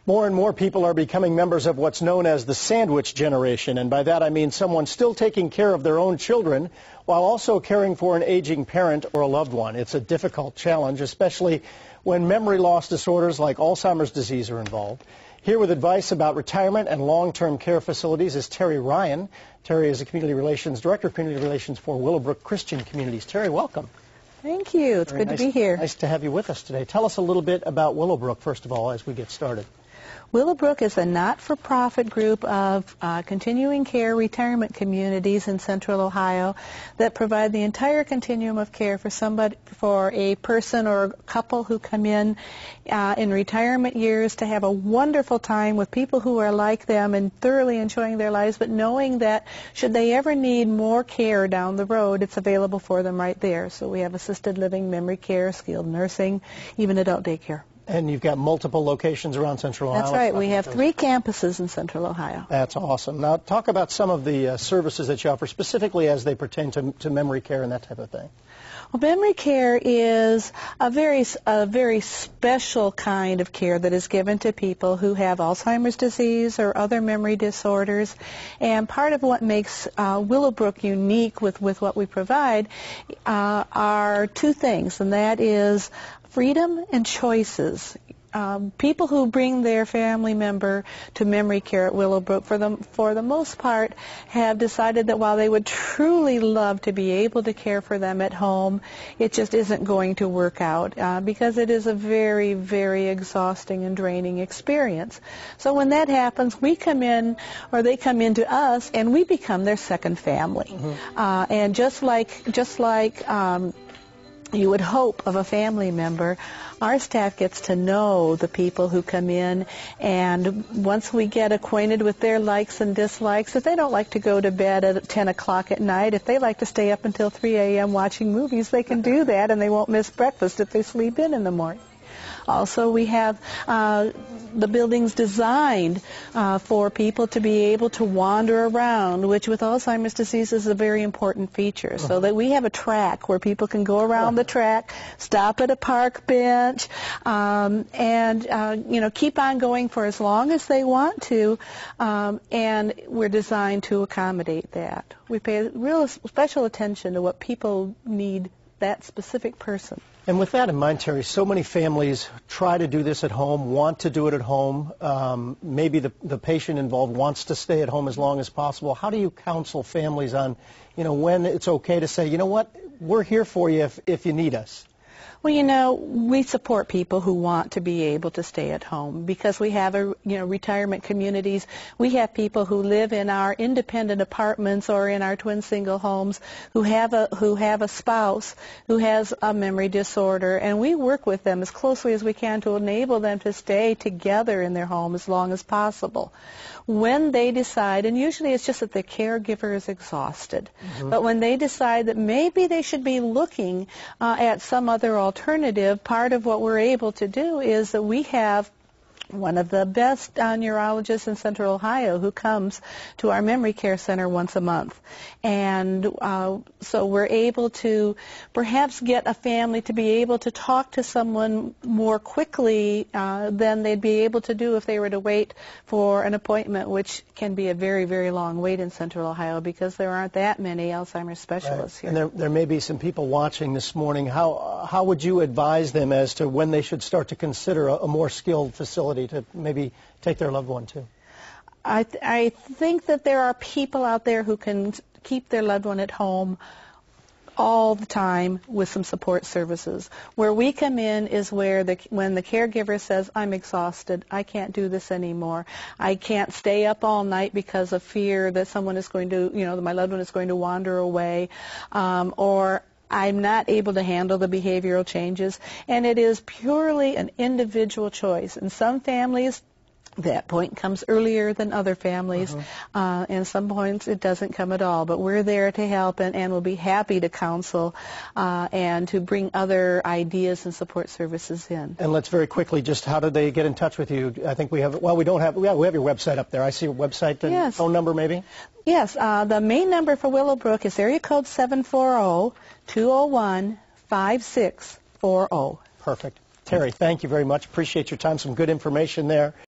More and more people are becoming members of what's known as the sandwich generation, and by that I mean someone still taking care of their own children while also caring for an aging parent or a loved one. It's a difficult challenge, especially when memory loss disorders like Alzheimer's disease are involved. Here with advice about retirement and long-term care facilities is Teri Ryan. Teri is a Director of Community Relations for Willow Brook Christian Communities. Teri, welcome. Thank you. It's good to be here. Nice to have you with us today. Tell us a little bit about Willow Brook, first of all, as we get started. Willow Brook is a not-for-profit group of continuing care retirement communities in Central Ohio that provide the entire continuum of care for a person or couple who come in retirement years to have a wonderful time with people who are like them and thoroughly enjoying their lives, but knowing that should they ever need more care down the road, it's available for them right there. So we have assisted living, memory care, skilled nursing, even adult daycare. And you've got multiple locations around Central Ohio. That's right. We have 3 campuses in Central Ohio. That's awesome. Now, talk about some of the services that you offer, specifically as they pertain to memory care and that type of thing. Well, memory care is a very special kind of care that is given to people who have Alzheimer's disease or other memory disorders. And part of what makes Willow Brook unique with what we provide are 2 things, and that is freedom and choices. People who bring their family member to memory care at Willow Brook, for the most part, have decided that while they would truly love to be able to care for them at home, it just isn't going to work out because it is a very, very exhausting and draining experience. So when that happens, we come in, or they come in to us, and we become their second family. Mm-hmm. And just like you would hope of a family member, our staff gets to know the people who come in, and once we get acquainted with their likes and dislikes, if they don't like to go to bed at 10 o'clock at night, if they like to stay up until 3 a.m. watching movies, they can do that, and they won't miss breakfast if they sleep in the morning. Also, we have the buildings designed for people to be able to wander around, which with Alzheimer's disease is a very important feature. So that we have a track where people can go around the track, stop at a park bench, and keep on going for as long as they want to, and we're designed to accommodate that. We pay real special attention to what people need, that specific person. And with that in mind, Teri, so many families try to do this at home, want to do it at home. Maybe the patient involved wants to stay at home as long as possible. How do you counsel families on, when it's okay to say, you know what, we're here for you if you need us? Well, we support people who want to be able to stay at home because we have retirement communities. We have people who live in our independent apartments or in our twin single homes who have a spouse who has a memory disorder, and we work with them as closely as we can to enable them to stay together in their home as long as possible. When they decide, and usually it's just that the caregiver is exhausted, but when they decide that maybe they should be looking at some other alternative, part of what we're able to do is that we have one of the best neurologists in Central Ohio who comes to our memory care center once a month. And so we're able to perhaps get a family to be able to talk to someone more quickly than they'd be able to do if they were to wait for an appointment, which can be a very, very long wait in Central Ohio because there aren't that many Alzheimer's specialists here. And there may be some people watching this morning. How would you advise them as to when they should start to consider a more skilled facility to maybe take their loved one to? I think that there are people out there who can keep their loved one at home all the time with some support services. Where we come in is when the caregiver says, I'm exhausted, I can't do this anymore, I can't stay up all night because of fear that someone is going to, my loved one is going to wander away, or I'm not able to handle the behavioral changes, and it is purely an individual choice. In some families, that point comes earlier than other families, and some points it doesn't come at all. But we're there to help, and we'll be happy to counsel and to bring other ideas and support services in. And let's very quickly, just how do they get in touch with you? I think we have, we have your website up there. I see a website and phone number maybe? Yes, the main number for Willow Brook is area code 740-201-5640. Perfect. Teri, thank you very much. Appreciate your time. Some good information there.